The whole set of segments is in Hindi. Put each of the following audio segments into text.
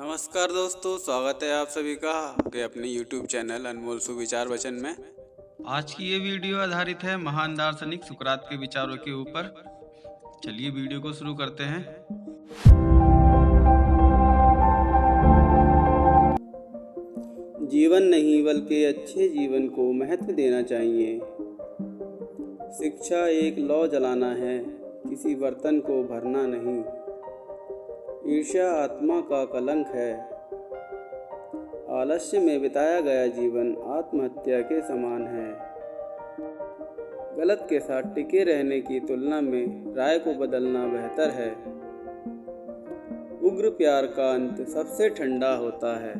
नमस्कार दोस्तों, स्वागत है आप सभी का आपके अपने YouTube चैनल अनमोल सुविचार वचन में। आज की ये वीडियो आधारित है महान दार्शनिक सुकरात के विचारों के ऊपर। चलिए वीडियो को शुरू करते हैं। जीवन नहीं बल्कि अच्छे जीवन को महत्व देना चाहिए। शिक्षा एक लौ जलाना है, किसी बर्तन को भरना नहीं। ईर्ष्या आत्मा का कलंक है। आलस्य में बिताया गया जीवन आत्महत्या के समान है। गलत के साथ टिके रहने की तुलना में राय को बदलना बेहतर है। उग्र प्यार का अंत सबसे ठंडा होता है।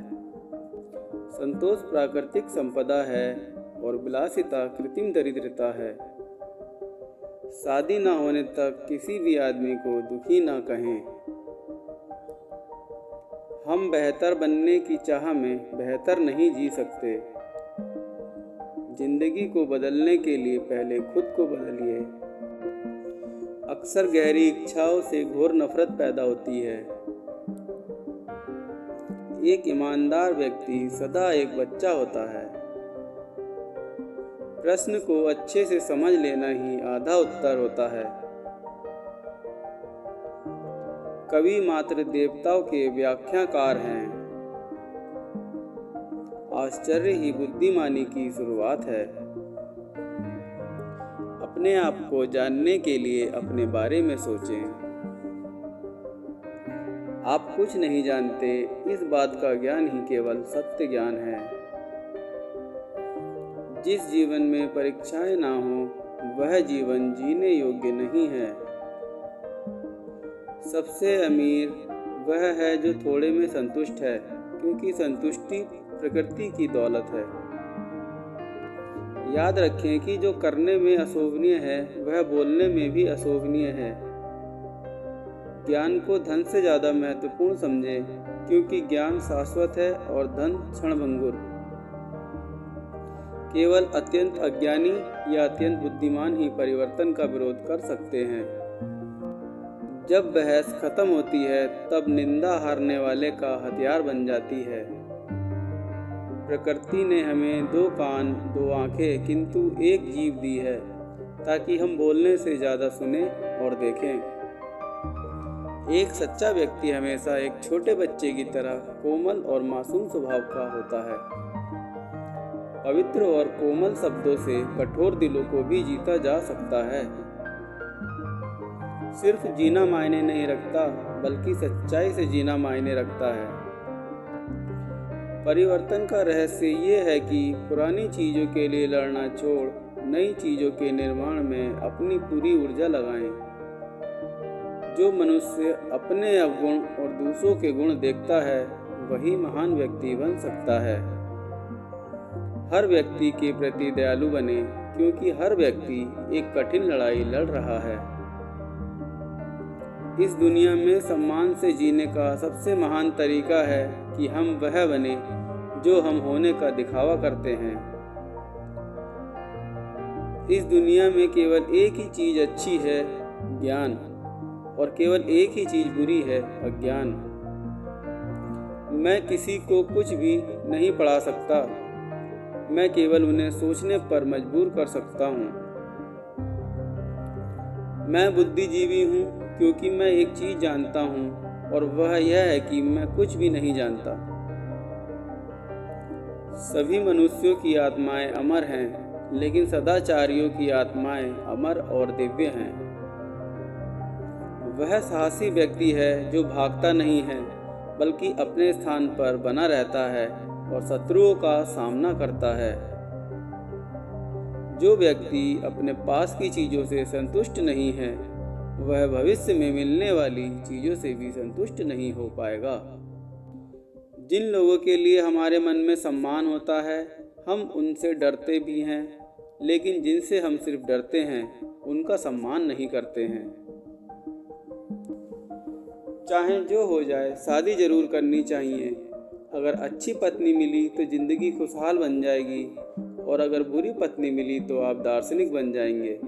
संतोष प्राकृतिक संपदा है और विलासिता कृत्रिम दरिद्रता है। शादी न होने तक किसी भी आदमी को दुखी न कहें। हम बेहतर बनने की चाह में बेहतर नहीं जी सकते। जिंदगी को बदलने के लिए पहले खुद को बदलिए। अक्सर गहरी इच्छाओं से घोर नफरत पैदा होती है। एक ईमानदार व्यक्ति सदा एक बच्चा होता है। प्रश्न को अच्छे से समझ लेना ही आधा उत्तर होता है। कवि मात्र देवताओं के व्याख्याकार हैं। आश्चर्य ही बुद्धिमानी की शुरुआत है। अपने आप को जानने के लिए अपने बारे में सोचें। आप कुछ नहीं जानते, इस बात का ज्ञान ही केवल सत्य ज्ञान है। जिस जीवन में परीक्षाएं ना हो, वह जीवन जीने योग्य नहीं है। सबसे अमीर वह है जो थोड़े में संतुष्ट है, क्योंकि संतुष्टि प्रकृति की दौलत है। याद रखें कि जो करने में अशोभनीय है वह बोलने में भी अशोभनीय है। ज्ञान को धन से ज़्यादा महत्वपूर्ण समझें, क्योंकि ज्ञान शाश्वत है और धन क्षणभंगुर। केवल अत्यंत अज्ञानी या अत्यंत बुद्धिमान ही परिवर्तन का विरोध कर सकते हैं। जब बहस खत्म होती है तब निंदा हारने वाले का हथियार बन जाती है। प्रकृति ने हमें 2 कान 2 आंखें किंतु एक जीभ दी है, ताकि हम बोलने से ज़्यादा सुने और देखें। एक सच्चा व्यक्ति हमेशा एक छोटे बच्चे की तरह कोमल और मासूम स्वभाव का होता है। पवित्र और कोमल शब्दों से कठोर दिलों को भी जीता जा सकता है। सिर्फ जीना मायने नहीं रखता, बल्कि सच्चाई से जीना मायने रखता है। परिवर्तन का रहस्य ये है कि पुरानी चीज़ों के लिए लड़ना छोड़ नई चीज़ों के निर्माण में अपनी पूरी ऊर्जा लगाएं। जो मनुष्य अपने अवगुण और दूसरों के गुण देखता है, वही महान व्यक्ति बन सकता है। हर व्यक्ति के प्रति दयालु बने, क्योंकि हर व्यक्ति एक कठिन लड़ाई लड़ रहा है। इस दुनिया में सम्मान से जीने का सबसे महान तरीका है कि हम वह बने जो हम होने का दिखावा करते हैं। इस दुनिया में केवल एक ही चीज़ अच्छी है, ज्ञान, और केवल एक ही चीज़ बुरी है, अज्ञान। मैं किसी को कुछ भी नहीं पढ़ा सकता, मैं केवल उन्हें सोचने पर मजबूर कर सकता हूँ। मैं बुद्धिजीवी हूँ, क्योंकि मैं एक चीज़ जानता हूँ, और वह यह है कि मैं कुछ भी नहीं जानता। सभी मनुष्यों की आत्माएं अमर हैं, लेकिन सदाचारियों की आत्माएं अमर और दिव्य हैं। वह साहसी व्यक्ति है जो भागता नहीं है, बल्कि अपने स्थान पर बना रहता है और शत्रुओं का सामना करता है। जो व्यक्ति अपने पास की चीज़ों से संतुष्ट नहीं है, वह भविष्य में मिलने वाली चीज़ों से भी संतुष्ट नहीं हो पाएगा। जिन लोगों के लिए हमारे मन में सम्मान होता है, हम उनसे डरते भी हैं, लेकिन जिनसे हम सिर्फ डरते हैं, उनका सम्मान नहीं करते हैं। चाहे जो हो जाए, शादी जरूर करनी चाहिए। अगर अच्छी पत्नी मिली तो जिंदगी खुशहाल बन जाएगी, और अगर बुरी पत्नी मिली तो आप दार्शनिक बन जाएंगे।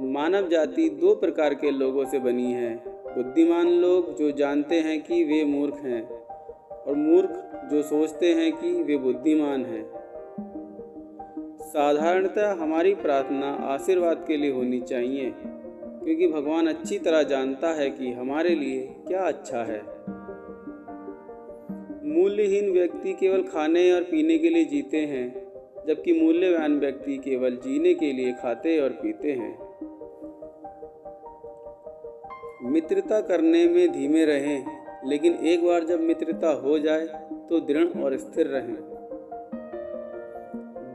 मानव जाति 2 प्रकार के लोगों से बनी है, बुद्धिमान लोग जो जानते हैं कि वे मूर्ख हैं, और मूर्ख जो सोचते हैं कि वे बुद्धिमान हैं। साधारणतः हमारी प्रार्थना आशीर्वाद के लिए होनी चाहिए, क्योंकि भगवान अच्छी तरह जानता है कि हमारे लिए क्या अच्छा है। मूल्यहीन व्यक्ति केवल खाने और पीने के लिए जीते हैं, जबकि मूल्यवान व्यक्ति केवल जीने के लिए खाते और पीते हैं। मित्रता करने में धीमे रहें, लेकिन एक बार जब मित्रता हो जाए तो दृढ़ और स्थिर रहें।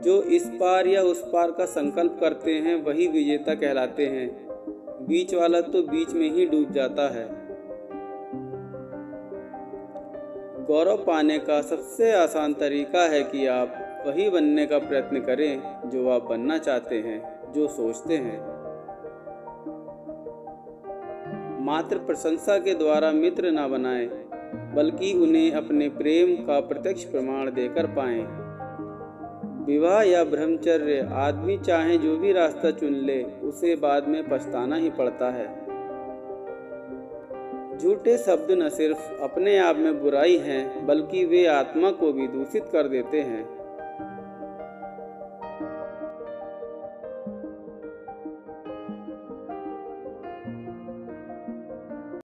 जो इस पार या उस पार का संकल्प करते हैं वही विजेता कहलाते हैं। बीच वाला तो बीच में ही डूब जाता है। गौरव पाने का सबसे आसान तरीका है कि आप वही बनने का प्रयत्न करें जो आप बनना चाहते हैं, जो सोचते हैं। मात्र प्रशंसा के द्वारा मित्र न बनाएं, बल्कि उन्हें अपने प्रेम का प्रत्यक्ष प्रमाण देकर पाएं। विवाह या ब्रह्मचर्य, आदमी चाहे जो भी रास्ता चुन ले, उसे बाद में पछताना ही पड़ता है। झूठे शब्द न सिर्फ अपने आप में बुराई हैं, बल्कि वे आत्मा को भी दूषित कर देते हैं।